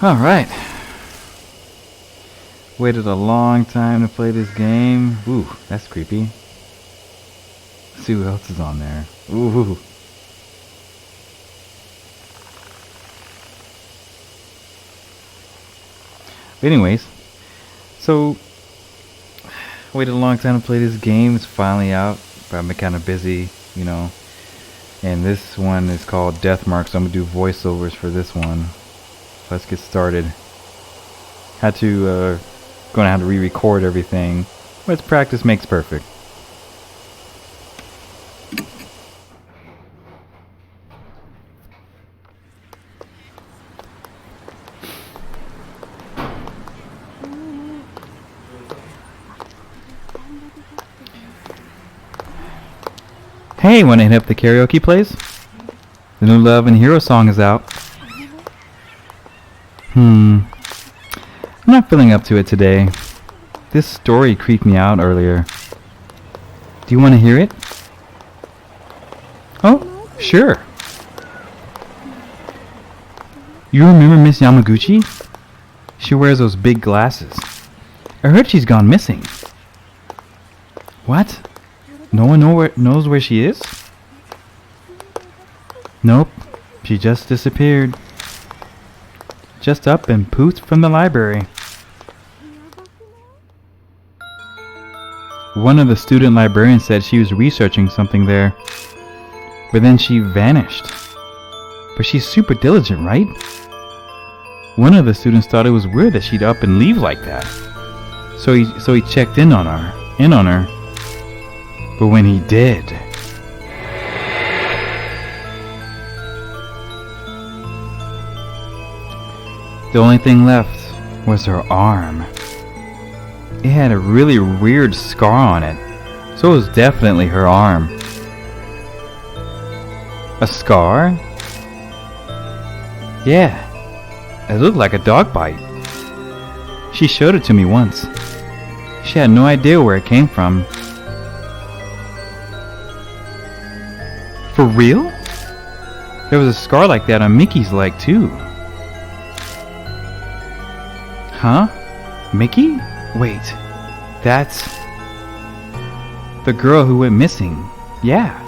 Alright. Waited a long time to play this game. Ooh, that's creepy. Let's see who else is on there. Ooh. But anyways, so waited a long time to play this game. It's finally out, but I've been kind of busy, you know. And this one is called Deathmark, so I'm gonna do voiceovers for this one. Let's get started. Gonna have to re-record everything, but it's practice makes perfect. Hey, wanna hit up the karaoke place? The new Love and Hero song is out. I'm not feeling up to it today. This story creeped me out earlier. Do you want to hear it? Oh, sure. You remember Miss Yamaguchi? She wears those big glasses. I heard she's gone missing. What? No one knows where she is? Nope. She just disappeared. Just up and poofed from the library. One of the student librarians said she was researching something there, but then she vanished. But she's super diligent, right? One of the students thought it was weird that she'd up and leave like that. So he checked in on her. But when he did, the only thing left was her arm. It had a really weird scar on it, so it was definitely her arm. A scar? Yeah, it looked like a dog bite. She showed it to me once. She had no idea where it came from. For real? There was a scar like that on Mickey's leg too. Huh? Mickey? Wait, that's the girl who went missing. Yeah.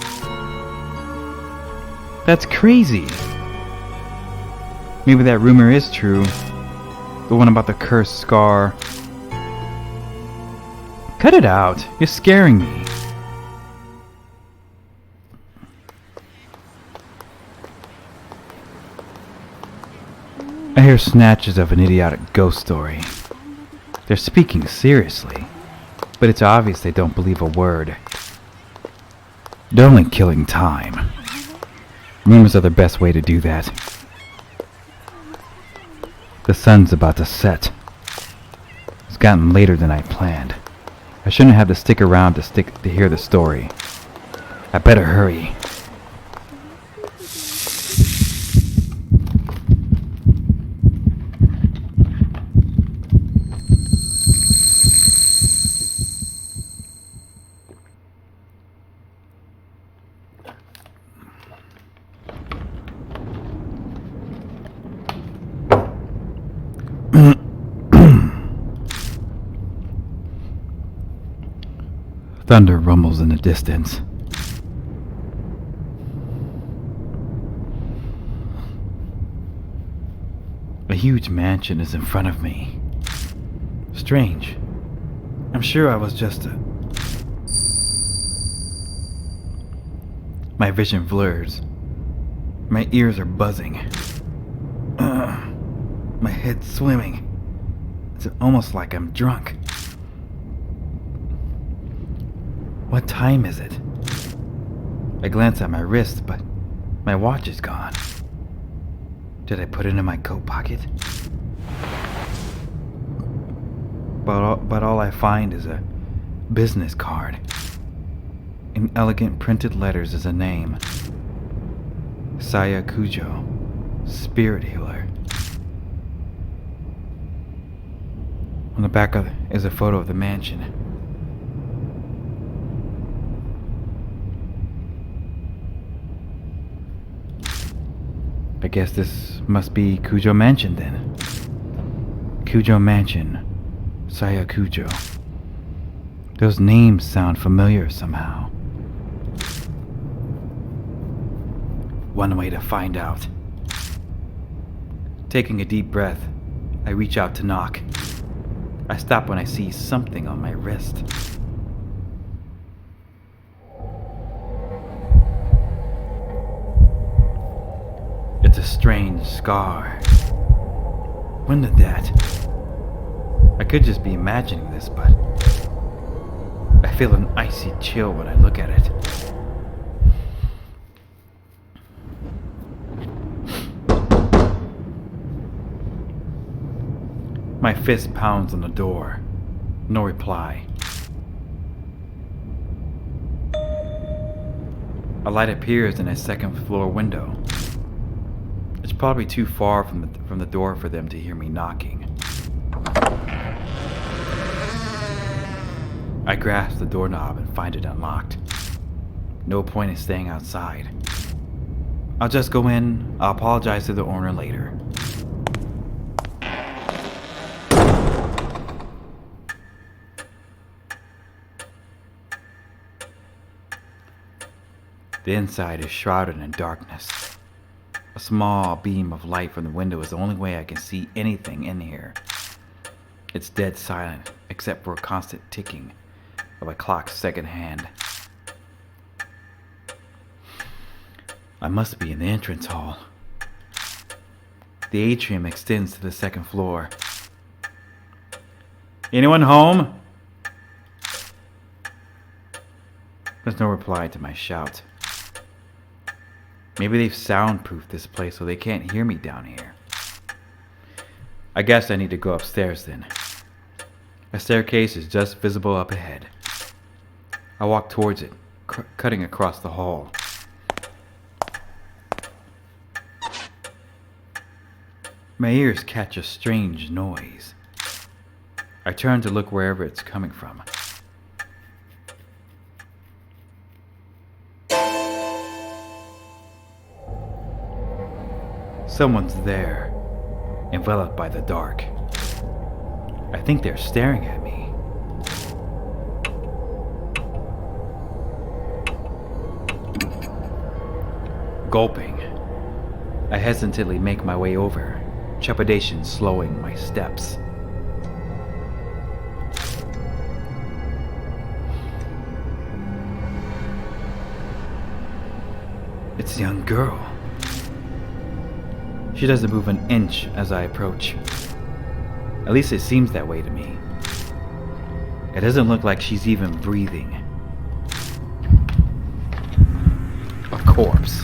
That's crazy. Maybe that rumor is true. The one about the cursed scar. Cut it out. You're scaring me. I hear snatches of an idiotic ghost story. They're speaking seriously, but it's obvious they don't believe a word. They're only killing time. Rumors are the best way to do that. The sun's about to set. It's gotten later than I planned. I shouldn't have to stick around to hear the story. I better hurry. Thunder rumbles in the distance. A huge mansion is in front of me. Strange. I'm sure I was just My vision blurs. My ears are buzzing. My head's swimming. It's almost like I'm drunk. What time is it? I glance at my wrist, but my watch is gone. Did I put it in my coat pocket? But all I find is a business card. In elegant printed letters is a name. Saya Kujo, spirit healer. On the back is a photo of the mansion. I guess this must be Kujo Mansion then. Kujo Mansion. Sayakujo. Those names sound familiar somehow. One way to find out. Taking a deep breath, I reach out to knock. I stop when I see something on my wrist. It's a strange scar. When did that? I could just be imagining this, but I feel an icy chill when I look at it. My fist pounds on the door. No reply. A light appears in a second-floor window. It's probably too far from the door for them to hear me knocking. I grasp the doorknob and find it unlocked. No point in staying outside. I'll just go in. I'll apologize to the owner later. The inside is shrouded in darkness. A small beam of light from the window is the only way I can see anything in here. It's dead silent, except for a constant ticking of a clock's second hand. I must be in the entrance hall. The atrium extends to the second floor. Anyone home? There's no reply to my shout. Maybe they've soundproofed this place so they can't hear me down here. I guess I need to go upstairs then. A staircase is just visible up ahead. I walk towards it, cutting across the hall. My ears catch a strange noise. I turn to look wherever it's coming from. Someone's there, enveloped by the dark. I think they're staring at me. Gulping, I hesitantly make my way over, trepidation slowing my steps. It's a young girl. She doesn't move an inch as I approach. At least it seems that way to me. It doesn't look like she's even breathing. A corpse.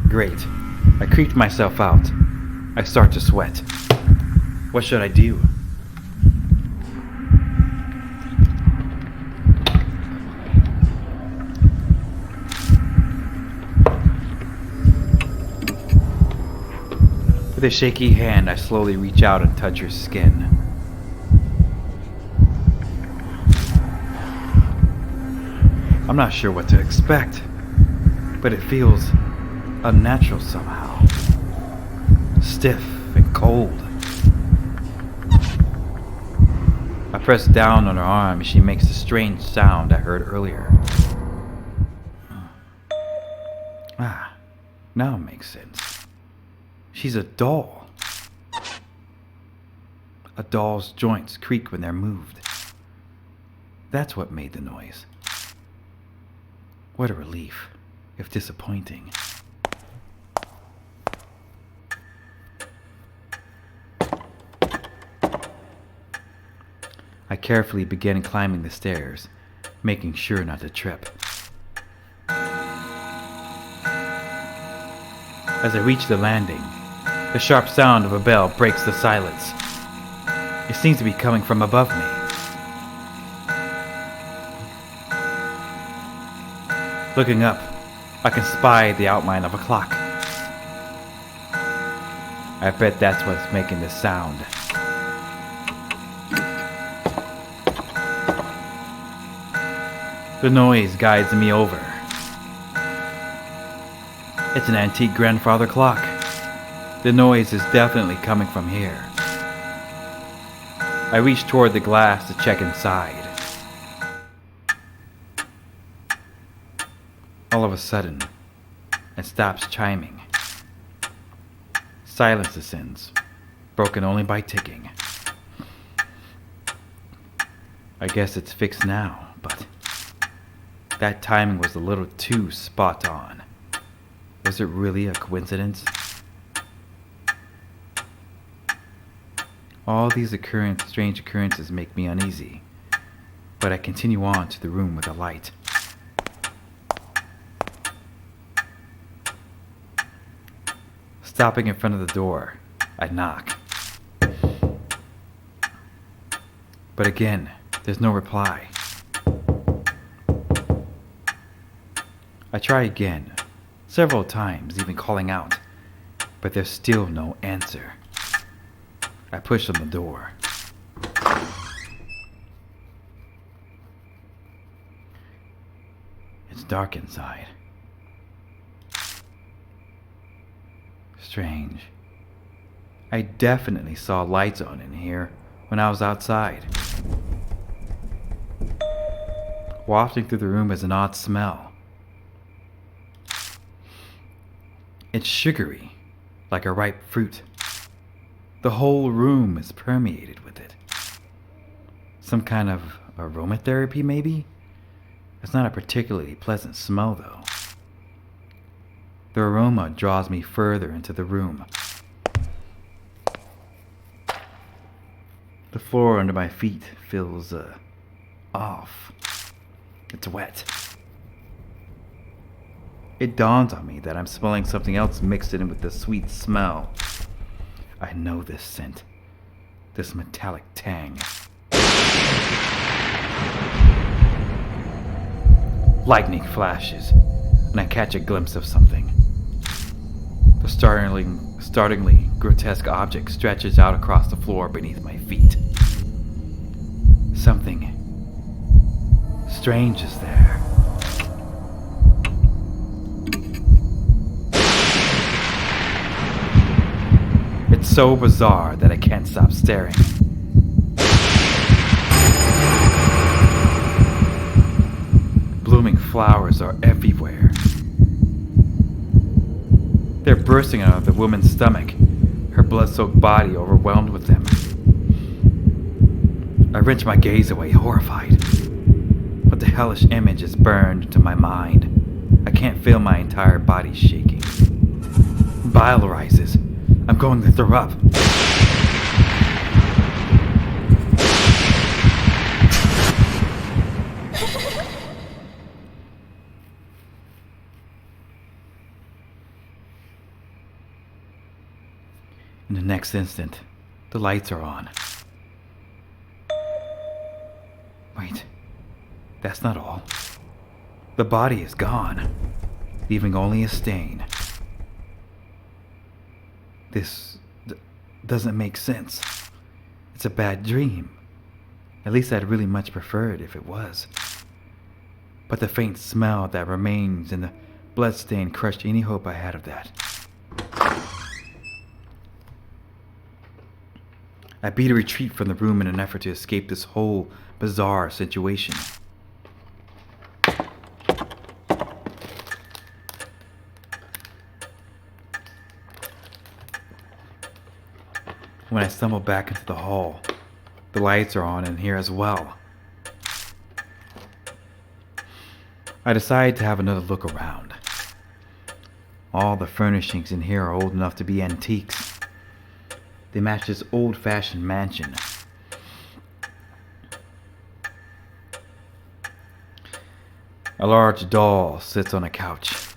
Great. I creeped myself out. I start to sweat. What should I do? With a shaky hand, I slowly reach out and touch her skin. I'm not sure what to expect, but it feels unnatural somehow. Stiff and cold. I press down on her arm and she makes the strange sound I heard earlier. Ah, now it makes sense. She's a doll. A doll's joints creak when they're moved. That's what made the noise. What a relief, if disappointing. I carefully begin climbing the stairs, making sure not to trip. As I reach the landing, the sharp sound of a bell breaks the silence. It seems to be coming from above me. Looking up, I can spy the outline of a clock. I bet that's what's making the sound. The noise guides me over. It's an antique grandfather clock. The noise is definitely coming from here. I reach toward the glass to check inside. All of a sudden, it stops chiming. Silence descends, broken only by ticking. I guess it's fixed now, but that timing was a little too spot on. Was it really a coincidence? All these strange occurrences make me uneasy, but I continue on to the room with a light. Stopping in front of the door, I knock. But again, there's no reply. I try again, several times, even calling out, but there's still no answer. I push on the door. It's dark inside. Strange. I definitely saw lights on in here when I was outside. Wafting through the room is an odd smell. It's sugary, like a ripe fruit. The whole room is permeated with it. Some kind of aromatherapy, maybe? It's not a particularly pleasant smell, though. The aroma draws me further into the room. The floor under my feet feels, off. It's wet. It dawns on me that I'm smelling something else mixed in with the sweet smell. I know this scent. This metallic tang. Lightning flashes, and I catch a glimpse of something. The startlingly grotesque object stretches out across the floor beneath my feet. Something strange is there. It's so bizarre that I can't stop staring. Blooming flowers are everywhere. They're bursting out of the woman's stomach, her blood-soaked body overwhelmed with them. I wrench my gaze away, horrified. But the hellish image is burned into my mind. I can't feel my entire body shaking. Bile rises. I'm going to throw up. In the next instant, the lights are on. Wait, that's not all. The body is gone, leaving only a stain. This doesn't make sense. It's a bad dream. At least I'd really much prefer it if it was. But the faint smell that remains in the bloodstain crushed any hope I had of that. I beat a retreat from the room in an effort to escape this whole bizarre situation. When I stumble back into the hall, the lights are on in here as well. I decide to have another look around. All the furnishings in here are old enough to be antiques. They match this old-fashioned mansion. A large doll sits on a couch.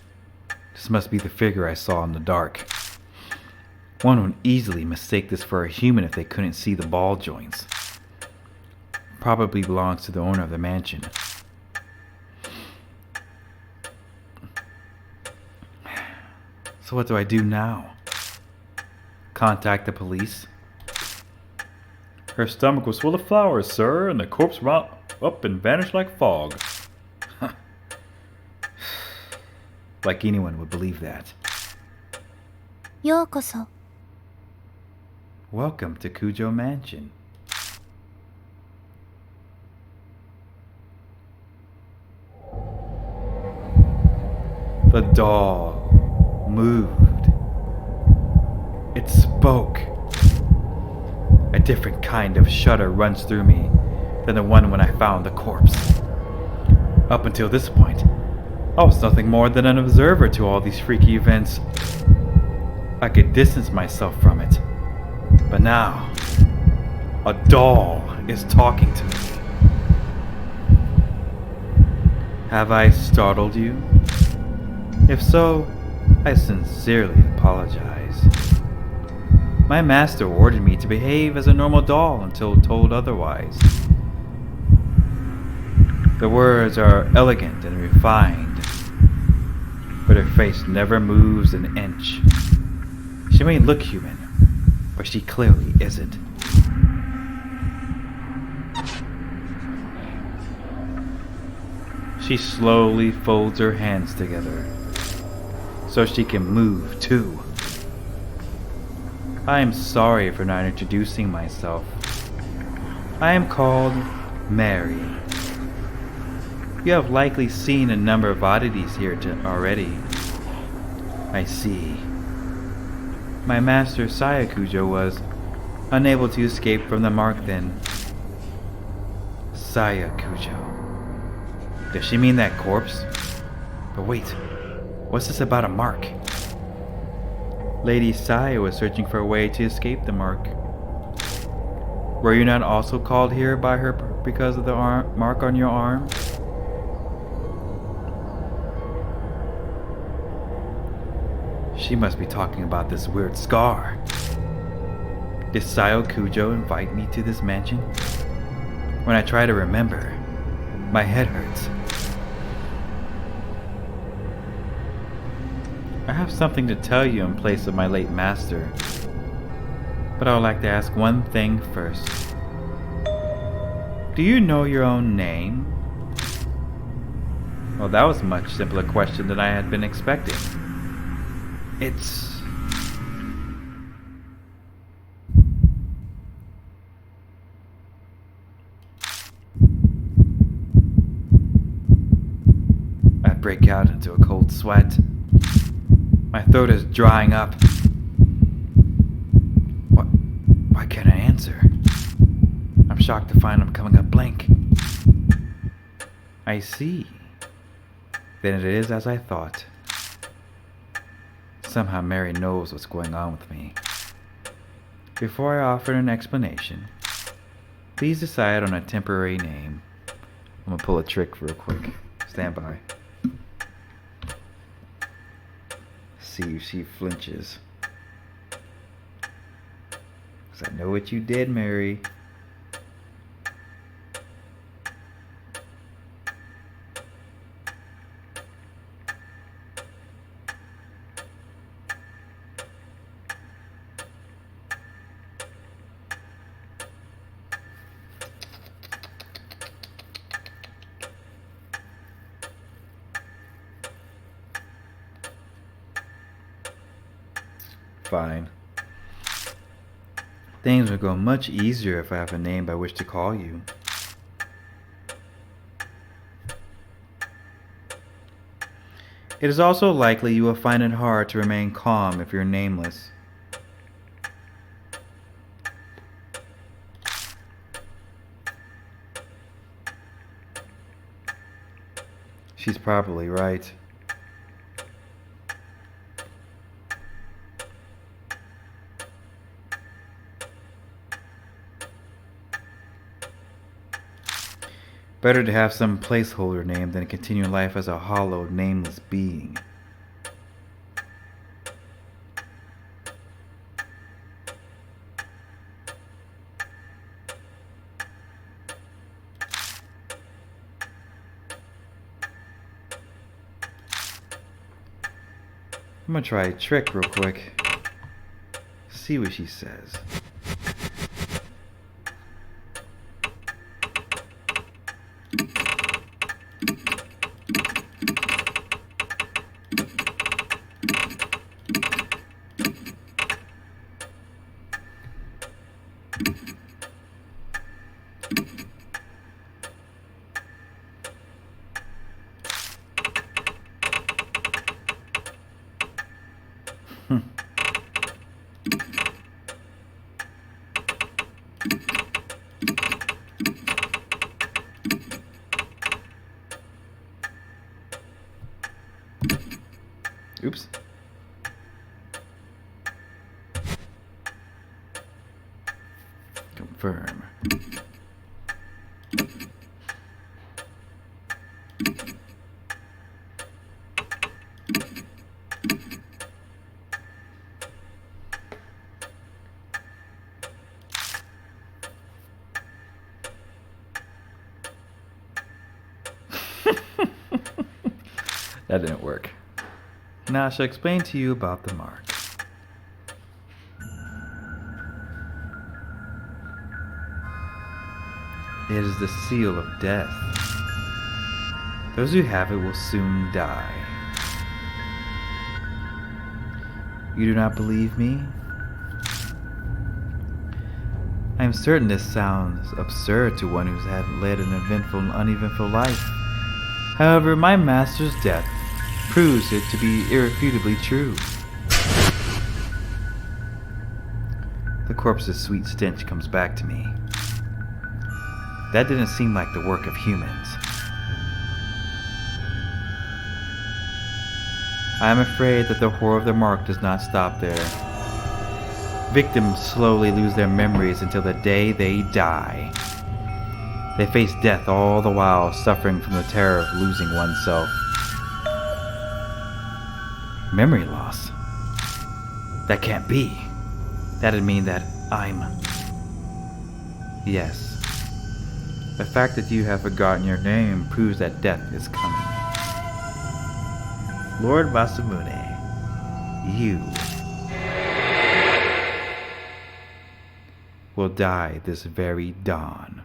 This must be the figure I saw in the dark. One would easily mistake this for a human if they couldn't see the ball joints. Probably belongs to the owner of the mansion. So what do I do now? Contact the police? Her stomach was full of flowers, sir, and the corpse ran up and vanished like fog. Like anyone would believe that. ようこそ Welcome to Cujo Mansion. The doll moved. It spoke. A different kind of shudder runs through me than the one when I found the corpse. Up until this point, I was nothing more than an observer to all these freaky events. I could distance myself from it. But now, a doll is talking to me. Have I startled you? If so, I sincerely apologize. My master ordered me to behave as a normal doll until told otherwise. The words are elegant and refined, but her face never moves an inch. She may look human, but she clearly isn't. She slowly folds her hands together so she can move too. I am sorry for not introducing myself. I am called Mary. You have likely seen a number of oddities here already. I see. My master Saya Cujo was unable to escape from the mark then. Saya Cujo. Does she mean that corpse? But wait, what's this about a mark? Lady Saya was searching for a way to escape the mark. Were you not also called here by her because of the mark on your arm? She must be talking about this weird scar. Did Saya Cujo invite me to this mansion? When I try to remember, my head hurts. I have something to tell you in place of my late master, but I would like to ask one thing first. Do you know your own name? Well, that was a much simpler question than I had been expecting. It's... I break out into a cold sweat. My throat is drying up. Why can't I answer? I'm shocked to find I'm coming up blank. I see. Then it is as I thought. Somehow Mary knows what's going on with me. Before I offer an explanation, please decide on a temporary name. I'm gonna pull a trick real quick. Stand by. See if she flinches. 'Cause I know what you did, Mary. Fine. Things would go much easier if I have a name by which to call you. It is also likely you will find it hard to remain calm if you're nameless. She's probably right. Better to have some placeholder name than continue life as a hollow, nameless being. I'm gonna try a trick real quick. See what she says. Oops. Confirm. That didn't work. Now I shall explain to you about the mark. It is the seal of death. Those who have it will soon die. You do not believe me? I am certain this sounds absurd to one who has led an eventful and uneventful life. However, my master's death proves it to be irrefutably true. The corpse's sweet stench comes back to me. That didn't seem like the work of humans. I am afraid that the horror of the mark does not stop there. Victims slowly lose their memories until the day they die. They face death all the while suffering from the terror of losing oneself. Memory loss? That can't be. That'd mean that I'm... Yes. The fact that you have forgotten your name proves that death is coming. Lord Masamune, you will die this very dawn.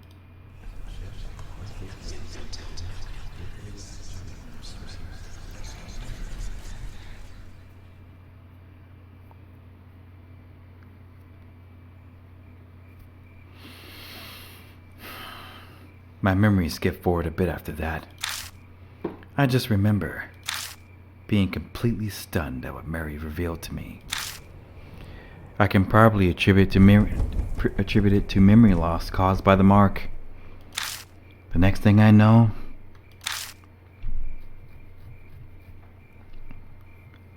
My memories skip forward a bit after that. I just remember being completely stunned at what Mary revealed to me. I can probably attribute it to memory loss caused by the mark. The next thing I know,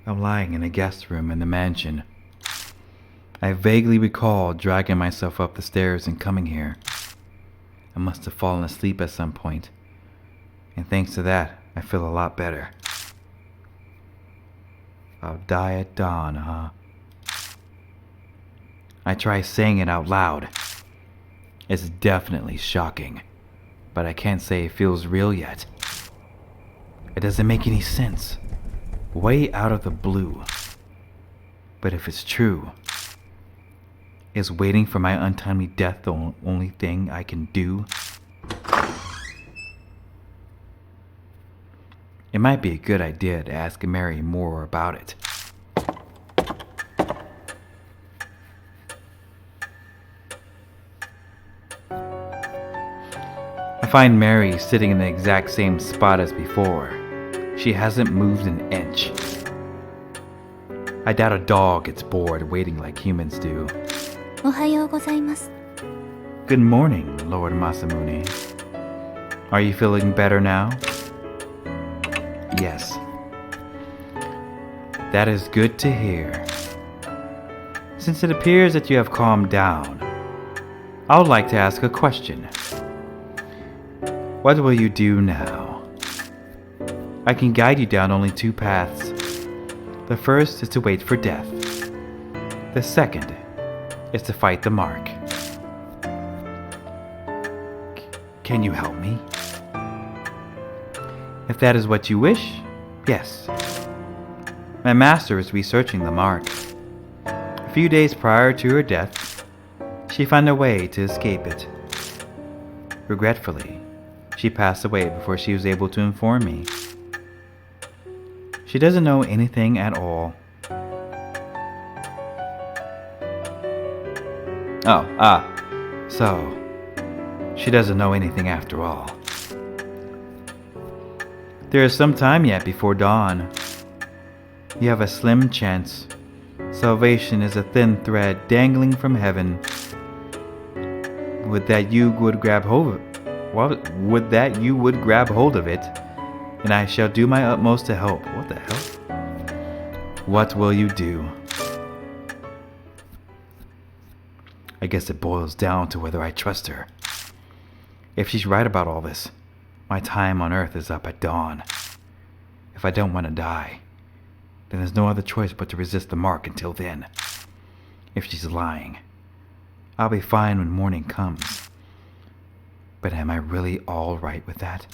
I'm lying in a guest room in the mansion. I vaguely recall dragging myself up the stairs and coming here. I must have fallen asleep at some point, and thanks to that, I feel a lot better. I'll die at dawn, huh? I try saying it out loud. It's definitely shocking, but I can't say it feels real yet. It doesn't make any sense. Way out of the blue. But if it's true, is waiting for my untimely death the only thing I can do? It might be a good idea to ask Mary more about it. I find Mary sitting in the exact same spot as before. She hasn't moved an inch. I doubt a dog gets bored waiting like humans do. おはようございます。 Good morning, Lord Masamune. Are you feeling better now? Yes. That is good to hear. Since it appears that you have calmed down, I would like to ask a question. What will you do now? I can guide you down only two paths. The first is to wait for death. The second is to fight the mark. Can you help me? If that is what you wish, yes. My master is researching the mark. A few days prior to her death, she found a way to escape it. Regretfully, she passed away before she was able to inform me. She doesn't know anything at all. So, she doesn't know anything after all. There is some time yet before dawn. You have a slim chance. Salvation is a thin thread dangling from heaven. Would that you would grab hold of it, and I shall do my utmost to help. What the hell? What will you do? I guess it boils down to whether I trust her. If she's right about all this, my time on Earth is up at dawn. If I don't want to die, then there's no other choice but to resist the mark until then. If she's lying, I'll be fine when morning comes. But am I really all right with that?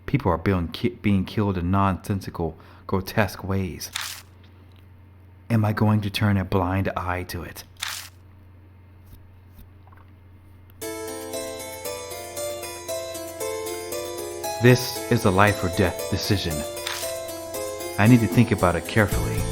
People are being killed in nonsensical, grotesque ways. Am I going to turn a blind eye to it? This is a life or death decision. I need to think about it carefully.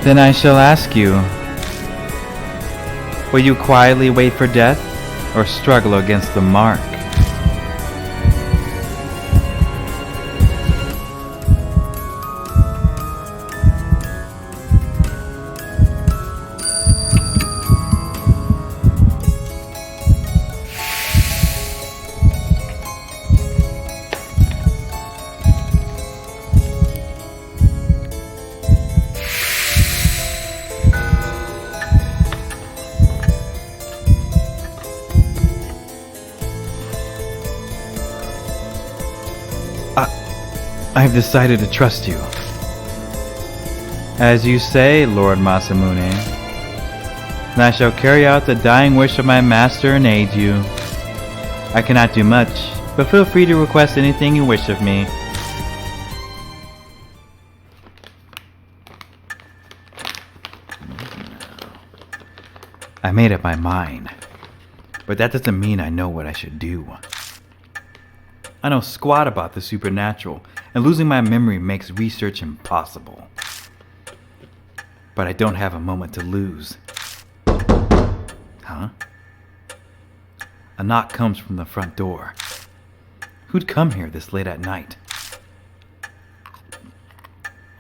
Then I shall ask you, will you quietly wait for death or struggle against the mark? I've decided to trust you. As you say, Lord Masamune, and I shall carry out the dying wish of my master and aid you. I cannot do much, but feel free to request anything you wish of me. I made up my mind, but that doesn't mean I know what I should do. I know squat about the supernatural, and losing my memory makes research impossible. But I don't have a moment to lose. Huh? A knock comes from the front door. Who'd come here this late at night?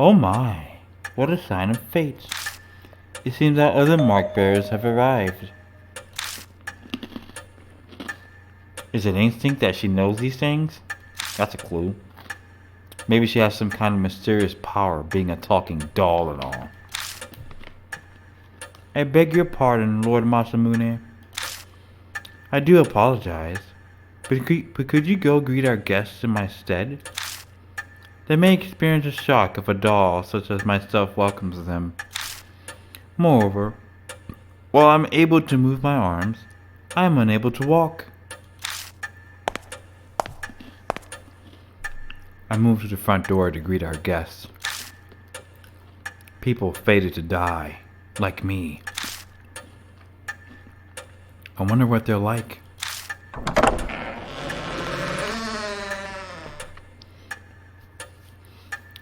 Oh my, what a sign of fate. It seems that other mark bearers have arrived. Is it instinct that she knows these things? That's a clue. Maybe she has some kind of mysterious power, being a talking doll and all. I beg your pardon, Lord Masamune. I do apologize, but could you go greet our guests in my stead? They may experience a shock if a doll such as myself welcomes them. Moreover, while I'm able to move my arms, I am unable to walk. I moved to the front door to greet our guests. People fated to die, like me. I wonder what they're like.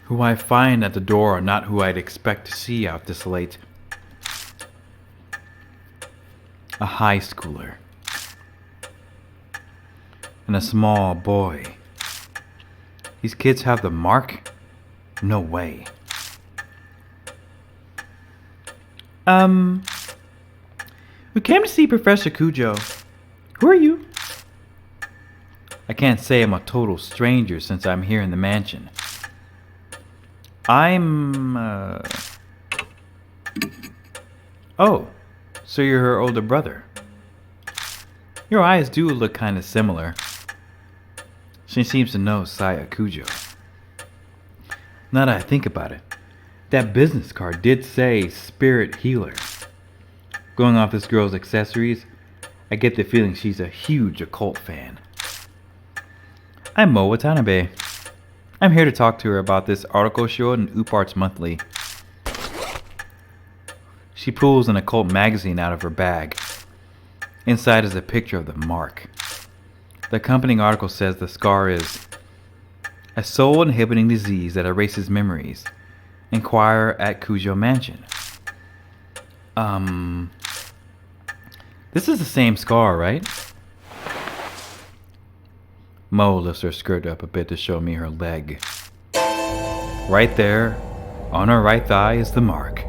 Who I find at the door are not who I'd expect to see out this late. A high schooler. And a small boy. These kids have the mark? No way. We came to see Professor Kujo. Who are you? I can't say I'm a total stranger since I'm here in the mansion. Oh, so you're her older brother. Your eyes do look kind of similar. She seems to know Saya Kujo. Now that I think about it, that business card did say Spirit Healer. Going off this girl's accessories, I get the feeling she's a huge occult fan. I'm Mo Watanabe. I'm here to talk to her about this article she wrote in Uparts Monthly. She pulls an occult magazine out of her bag. Inside is a picture of the mark. The accompanying article says the scar is a soul-inhibiting disease that erases memories. Inquire at Kujo Mansion. This is the same scar, right? Mo lifts her skirt up a bit to show me her leg. Right there, on her right thigh, is the mark.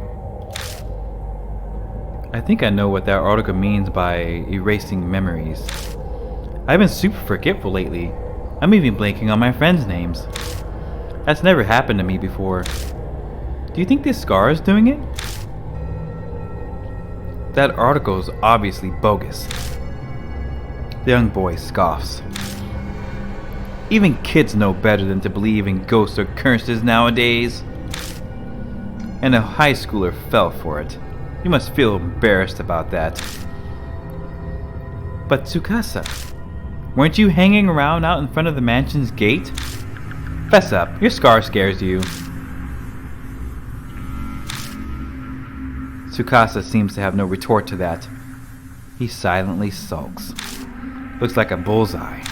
I think I know what that article means by erasing memories. I've been super forgetful lately. I'm even blanking on my friends' names. That's never happened to me before. Do you think this scar is doing it? That article is obviously bogus. The young boy scoffs. Even kids know better than to believe in ghosts or curses nowadays. And a high schooler fell for it. You must feel embarrassed about that. But Tsukasa, weren't you hanging around out in front of the mansion's gate? Fess up, your scar scares you. Tsukasa seems to have no retort to that. He silently sulks. Looks like a bullseye.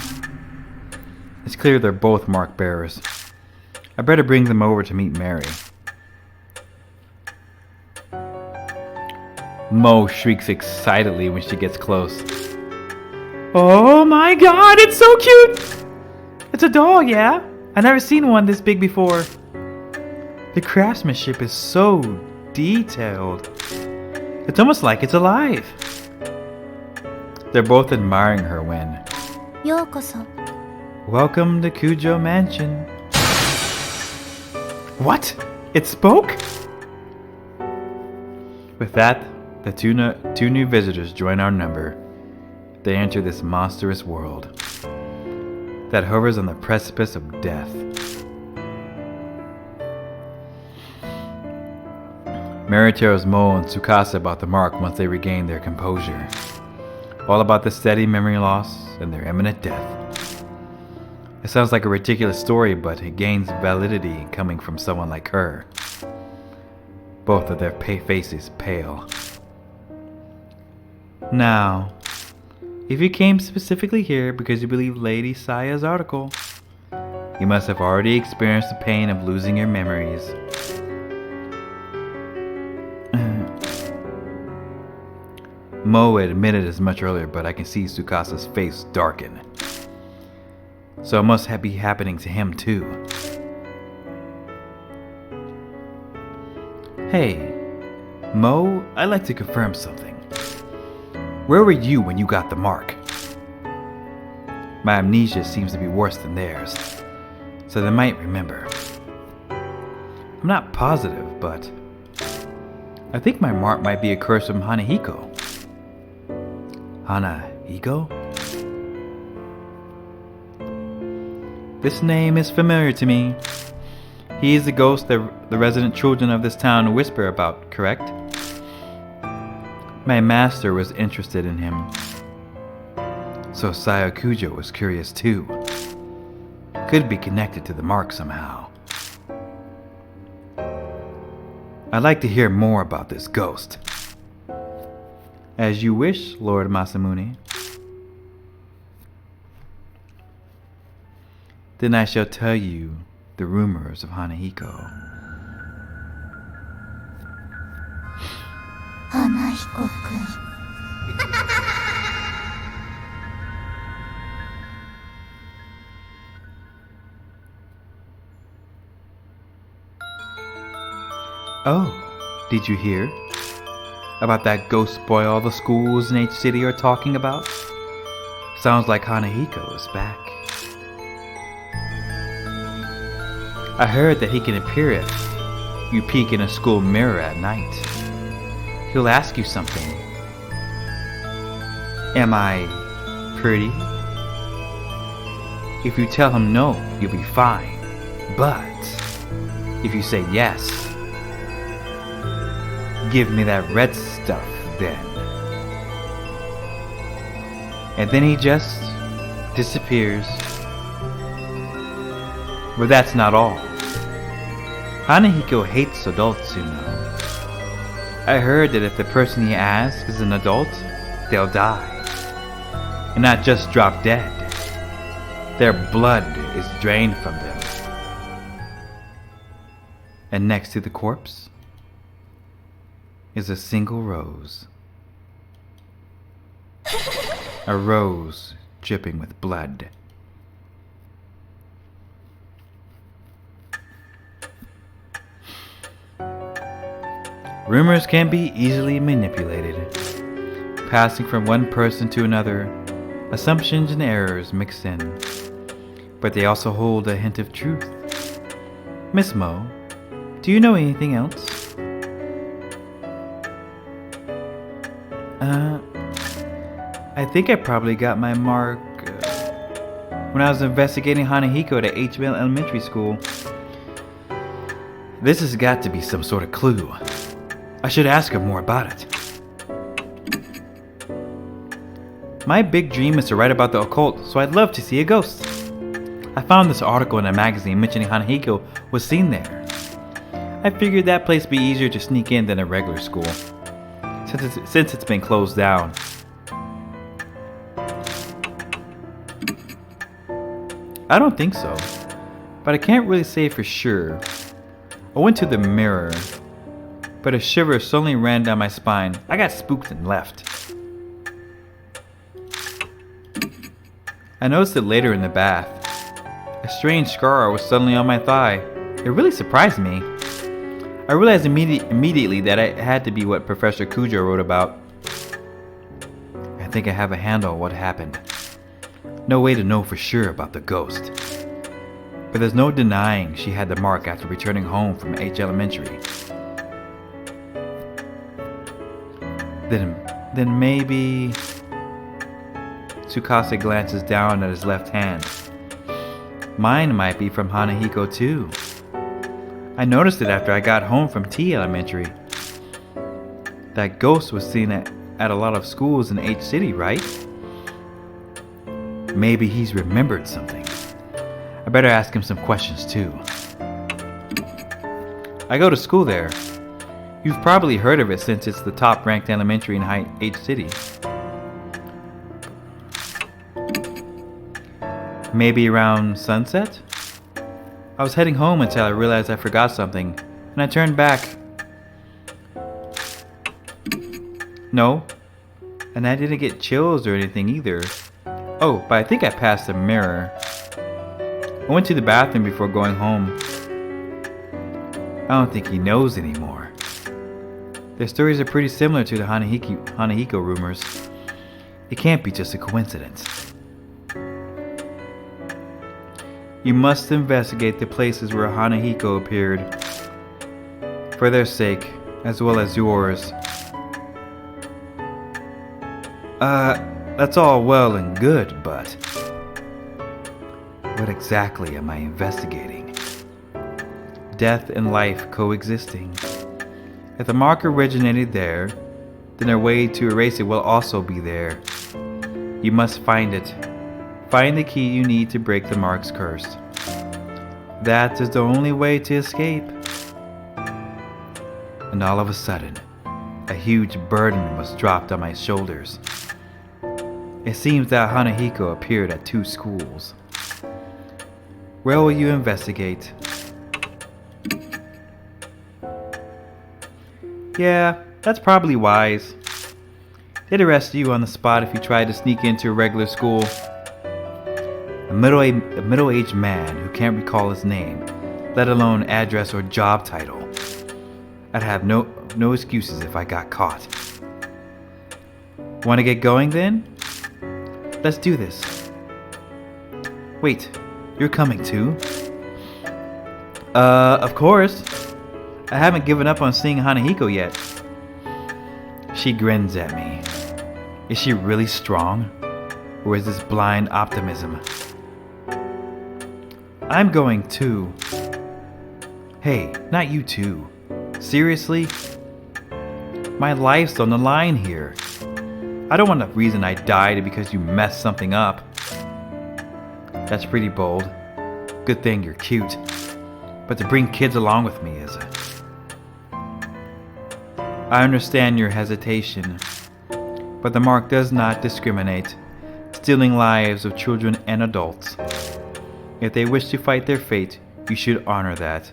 It's clear they're both mark bearers. I better bring them over to meet Mary. Mo shrieks excitedly when she gets close. Oh my god, it's so cute! It's a doll, yeah? I've never seen one this big before. The craftsmanship is so detailed. It's almost like it's alive. They're both admiring her when... ようこそ。 Welcome to Kujo Mansion. What? It spoke? With that, the two new visitors join our number. They enter this monstrous world that hovers on the precipice of death. Mary tells Mo and Tsukasa about the mark once they regain their composure. All about the steady memory loss and their imminent death. It sounds like a ridiculous story, but it gains validity coming from someone like her. Both of their faces pale. Now, if you came specifically here because you believe Lady Saya's article, you must have already experienced the pain of losing your memories. Mo admitted as much earlier, but I can see Tsukasa's face darken. So it must be happening to him too. Hey, Mo, I'd like to confirm something. Where were you when you got the mark? My amnesia seems to be worse than theirs, so they might remember. I'm not positive, but I think my mark might be a curse from Hanahiko. Hanahiko? This name is familiar to me. He is the ghost that the resident children of this town whisper about, correct? My master was interested in him. So Sayakujo was curious too. Could be connected to the mark somehow. I'd like to hear more about this ghost. As you wish, Lord Masamune. Then I shall tell you the rumors of Hanahiko. 花彦くん。 Oh, did you hear? About that ghost boy all the schools in H City are talking about? Sounds like Hanahiko is back. I heard that he can appear if you peek in a school mirror at night. He'll ask you something. Am I pretty? If you tell him no, you'll be fine. But If you say yes, give me that red stuff then. And then he just disappears. But that's not all. Hanahiko hates adults, you know. I heard that if the person he asks is an adult, they'll die. And not just drop dead. Their blood is drained from them. And next to the corpse is a single rose. A rose dripping with blood. Rumors can be easily manipulated, passing from one person to another, assumptions and errors mixed in. But they also hold a hint of truth. Miss Mo, do you know anything else? I think I probably got my mark when I was investigating Hanahiko at H-Mill Elementary School. This has got to be some sort of clue. I should ask her more about it. My big dream is to write about the occult, so I'd love to see a ghost. I found this article in a magazine mentioning Hanahiko was seen there. I figured that place would be easier to sneak in than a regular school, since it's been closed down. I don't think so, but I can't really say for sure. I went to the mirror, but a shiver suddenly ran down my spine. I got spooked and left. I noticed it later in the bath. A strange scar was suddenly on my thigh. It really surprised me. I realized immediately that it had to be what Professor Kujo wrote about. I think I have a handle on what happened. No way to know for sure about the ghost. But there's no denying she had the mark after returning home from H Elementary. Then maybe... Tsukasa glances down at his left hand. Mine might be from Hanahiko too. I noticed it after I got home from T Elementary. That ghost was seen at a lot of schools in H City, right? Maybe he's remembered something. I better ask him some questions too. I go to school there. You've probably heard of it since it's the top-ranked elementary in H City. Maybe around sunset? I was heading home until I realized I forgot something, and I turned back. No, and I didn't get chills or anything either. Oh, but I think I passed a mirror. I went to the bathroom before going home. I don't think he knows anymore. Their stories are pretty similar to the Hanahiko rumors. It can't be just a coincidence. You must investigate the places where Hanahiko appeared. For their sake, as well as yours. That's all well and good, but... what exactly am I investigating? Death and life coexisting. If the mark originated there, then a way to erase it will also be there. You must find it. Find the key you need to break the mark's curse. That is the only way to escape. And all of a sudden, a huge burden was dropped on my shoulders. It seems that Hanahiko appeared at 2 schools. Where will you investigate? Yeah, that's probably wise. They'd arrest you on the spot if you tried to sneak into a regular school. A middle-aged man who can't recall his name, let alone address or job title. I'd have no excuses if I got caught. Want to get going then? Let's do this. Wait, you're coming too? Of course. I haven't given up on seeing Hanahiko yet. She grins at me. Is she really strong? Or is this blind optimism? I'm going too. Hey, not you too. Seriously? My life's on the line here. I don't want the reason I died because you messed something up. That's pretty bold. Good thing you're cute. But to bring kids along with me is I understand your hesitation, but the mark does not discriminate, stealing lives of children and adults. If they wish to fight their fate, you should honor that.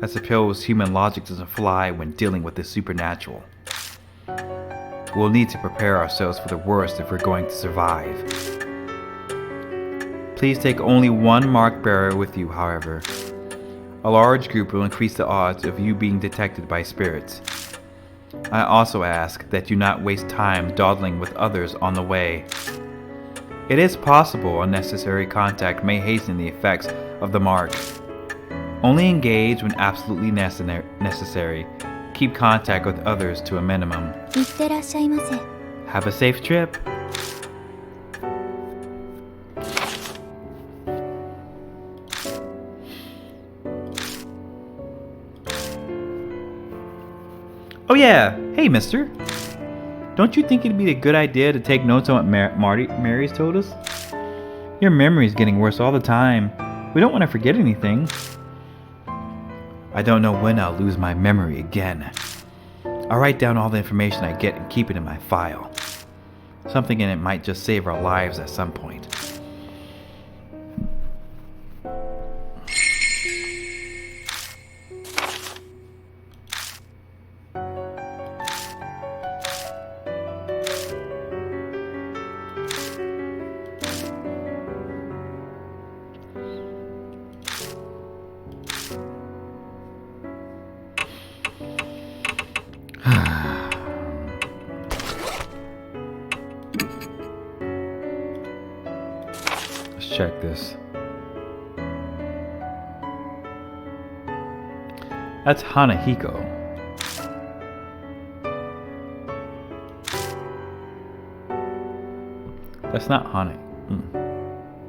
I suppose human logic doesn't fly when dealing with the supernatural. We'll need to prepare ourselves for the worst if we're going to survive. Please take only one mark bearer with you, however. A large group will increase the odds of you being detected by spirits. I also ask that you not waste time dawdling with others on the way. It is possible unnecessary contact may hasten the effects of the mark. Only engage when absolutely necessary. Keep contact with others to a minimum. いってらっしゃいませ。 Have a safe trip. Oh yeah, hey mister. Don't you think it'd be a good idea to take notes on what Mary's told us? Your memory's getting worse all the time. We don't want to forget anything. I don't know when I'll lose my memory again. I'll write down all the information I get and keep it in my file. Something in it might just save our lives at some point. Let's check this. That's Hanahiko. That's not Hana.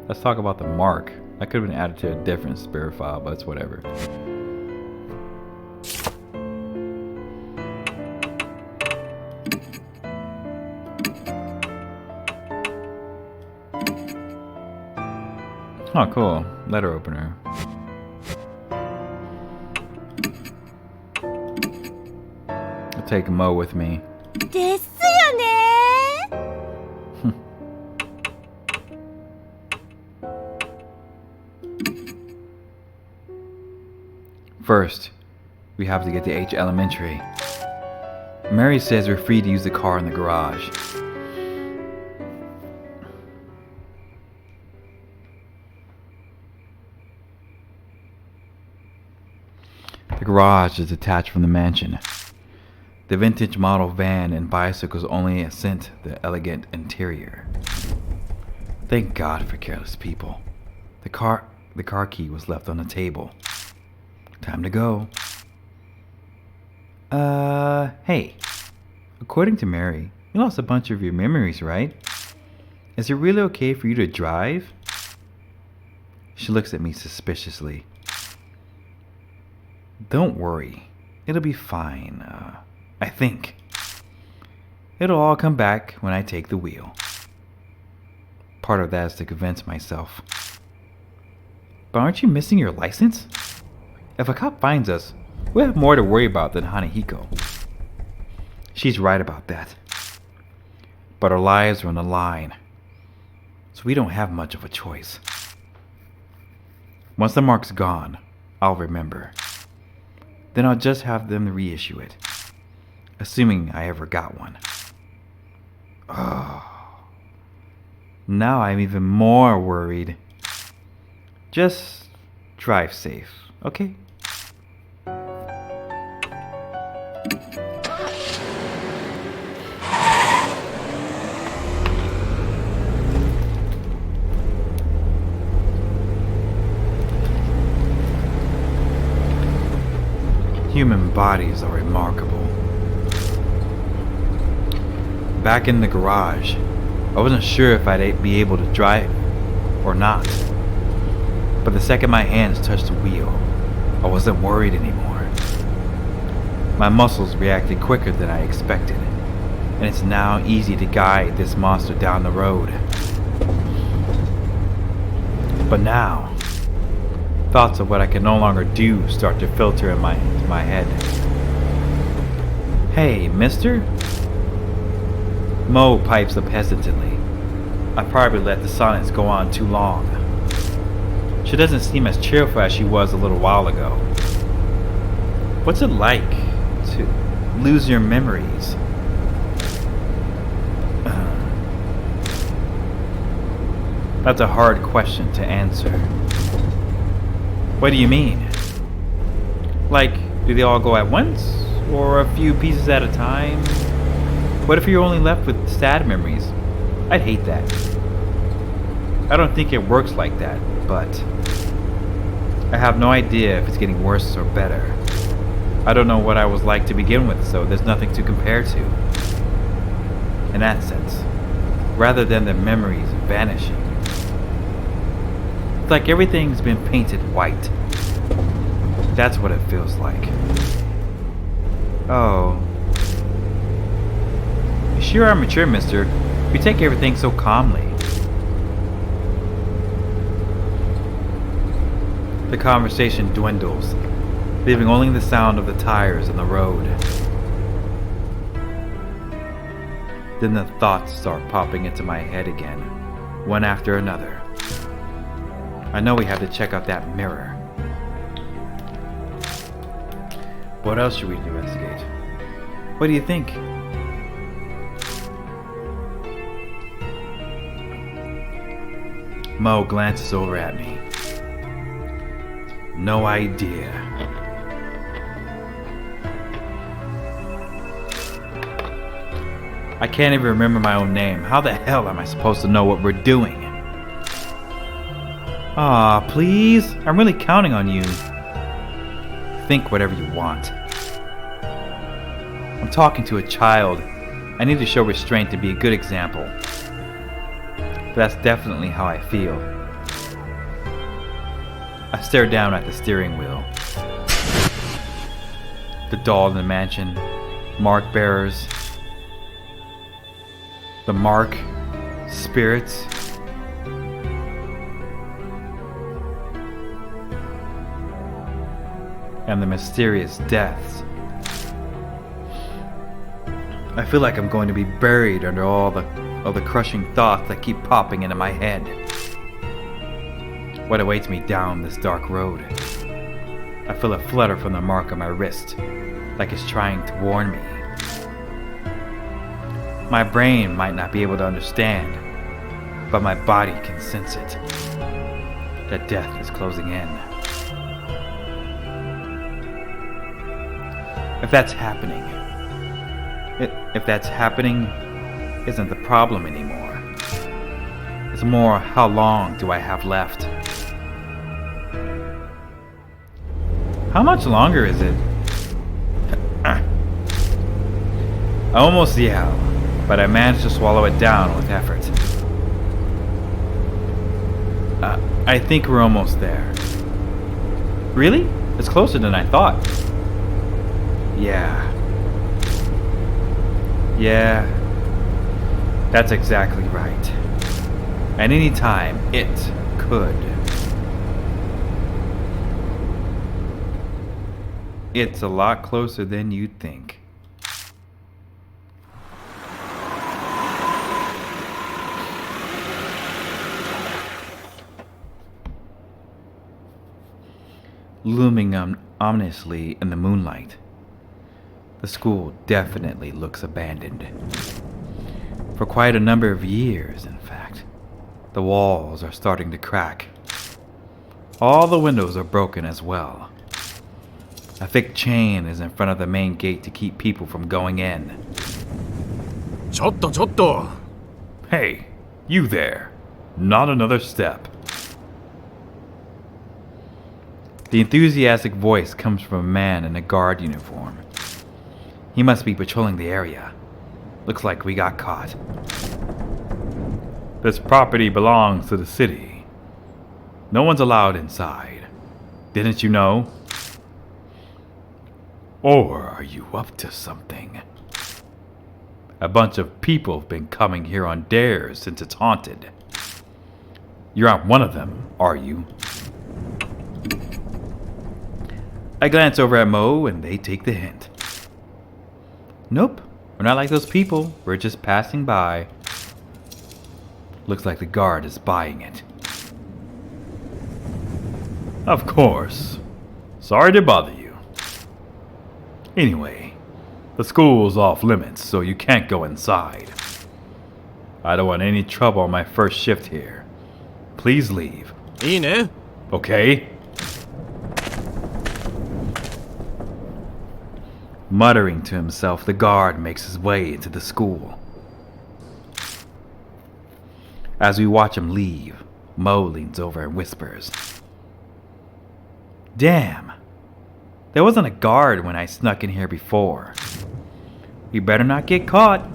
Let's talk about the mark. That could have been added to a different spirit file, but it's whatever. Oh, cool. Letter opener. I'll take Mo with me. ですよね。 First, we have to get to H Elementary. Mary says we're free to use the car in the garage. The garage is detached from the mansion. The vintage model van and bicycles only accent the elegant interior. Thank God for careless people. The car key was left on the table. Time to go. Hey. According to Mary, you lost a bunch of your memories, right? Is it really okay for you to drive? She looks at me suspiciously. Don't worry. It'll be fine. I think. It'll all come back when I take the wheel. Part of that is to convince myself. But aren't you missing your license? If a cop finds us, we'll have more to worry about than Hanahiko. She's right about that. But our lives are on the line, so we don't have much of a choice. Once the mark's gone, I'll remember. Then I'll just have them reissue it, assuming I ever got one. Oh, now I'm even more worried. Just drive safe, okay? Human bodies are remarkable. Back in the garage, I wasn't sure if I'd be able to drive or not. But the second my hands touched the wheel, I wasn't worried anymore. My muscles reacted quicker than I expected, and it's now easy to guide this monster down the road. But now, thoughts of what I can no longer do start to filter in my head. Hey, mister? Mo pipes up hesitantly. I probably let the sonnets go on too long. She doesn't seem as cheerful as she was a little while ago. What's it like to lose your memories? That's a hard question to answer. What do you mean? Like, do they all go at once? Or a few pieces at a time? What if you're only left with sad memories? I'd hate that. I don't think it works like that, but I have no idea if it's getting worse or better. I don't know what I was like to begin with, so there's nothing to compare to. In that sense, rather than the memories vanishing. It's like everything's been painted white. That's what it feels like. Oh. You sure are mature, mister. You take everything so calmly. The conversation dwindles, leaving only the sound of the tires on the road. Then the thoughts start popping into my head again, one after another. I know we have to check out that mirror. What else should we investigate? What do you think? Mo glances over at me. No idea. I can't even remember my own name. How the hell am I supposed to know what we're doing? Aw, please. I'm really counting on you. Think whatever you want. I'm talking to a child. I need to show restraint to be a good example. But that's definitely how I feel. I stare down at the steering wheel. The doll in the mansion, mark bearers, the mark, spirits. And the mysterious deaths. I feel like I'm going to be buried under all the crushing thoughts that keep popping into my head. What awaits me down this dark road? I feel a flutter from the mark on my wrist, like it's trying to warn me. My brain might not be able to understand, but my body can sense it. That death is closing in. If that's happening, isn't the problem anymore. It's more, how long do I have left? How much longer is it? I almost yell, but I manage to swallow it down with effort. I think we're almost there. Really? It's closer than I thought. Yeah, that's exactly right. At any time, it could. It's a lot closer than you'd think. Looming ominously in the moonlight, the school definitely looks abandoned. For quite a number of years, in fact. The walls are starting to crack. All the windows are broken as well. A thick chain is in front of the main gate to keep people from going in. Chotto! Hey, you there. Not another step. The enthusiastic voice comes from a man in a guard uniform. He must be patrolling the area. Looks like we got caught. This property belongs to the city. No one's allowed inside. Didn't you know? Or are you up to something? A bunch of people have been coming here on dares since it's haunted. You're not one of them, are you? I glance over at Mo and they take the hint. Nope, we're not like those people. We're just passing by. Looks like the guard is buying it. Of course. Sorry to bother you. Anyway, the school's off limits, so you can't go inside. I don't want any trouble on my first shift here. Please leave. いいね。 Okay? Muttering to himself, the guard makes his way into the school. As we watch him leave, Mo leans over and whispers, Damn! There wasn't a guard when I snuck in here before. You better not get caught.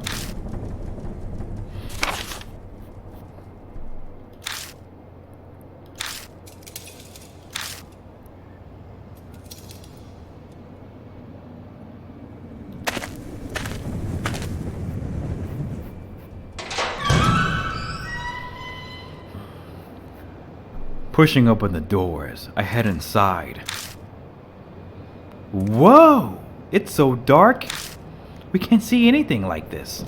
Pushing open the doors, I head inside. Whoa! It's so dark. We can't see anything like this.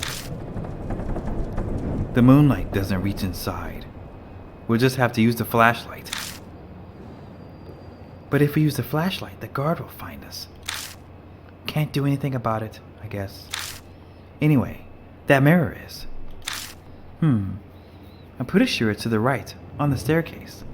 The moonlight doesn't reach inside. We'll just have to use the flashlight. But if we use the flashlight, the guard will find us. Can't do anything about it, I guess. Anyway, that mirror is. I'm pretty sure it's to the right, on the staircase.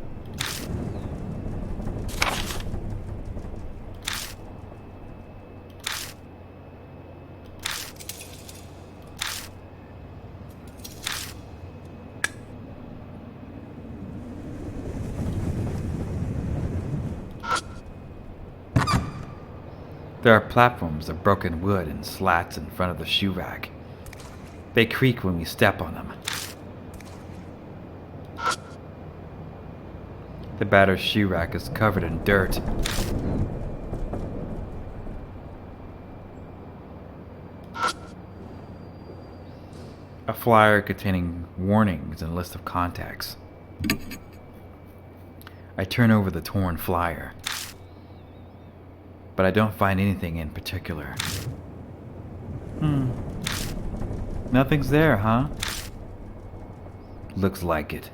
There are platforms of broken wood and slats in front of the shoe rack. They creak when we step on them. The battered shoe rack is covered in dirt. A flyer containing warnings and a list of contacts. I turn over the torn flyer, but I don't find anything in particular. Nothing's there, huh? Looks like it.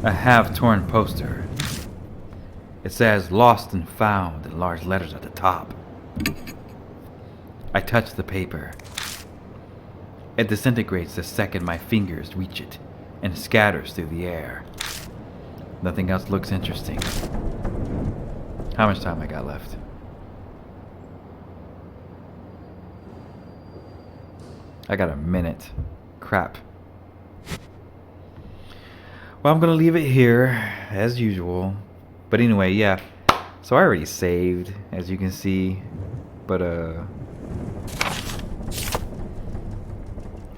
A half-torn poster. It says "Lost and Found" in large letters at the top. I touch the paper. It disintegrates the second my fingers reach it and scatters through the air. Nothing else looks interesting. How much time I got left? I got a minute. Crap. Well, I'm gonna leave it here, as usual. But anyway, yeah. So I already saved, as you can see. But,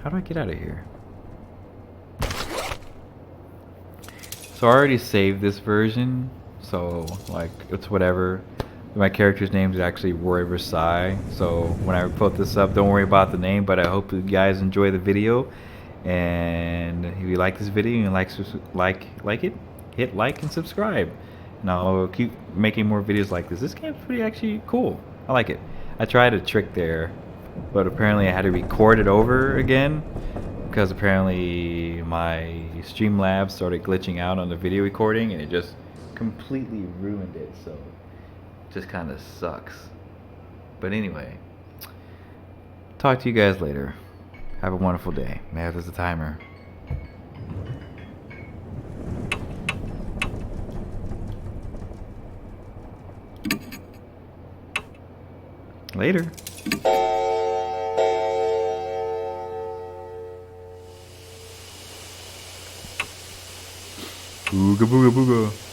how do I get out of here? So I already saved this version. So, like, it's whatever. My character's name is actually Roy Versailles. So when I put this up, don't worry about the name. But I hope you guys enjoy the video. And if you like this video and like it, hit like and subscribe. And I'll keep making more videos like this. This game's pretty actually cool. I like it. I tried a trick there, but apparently I had to record it over again because apparently my Streamlabs started glitching out on the video recording and it just completely ruined it. So it just kind of sucks. But anyway, talk to you guys later. Have a wonderful day. There's the timer. Later. Booga booga booga.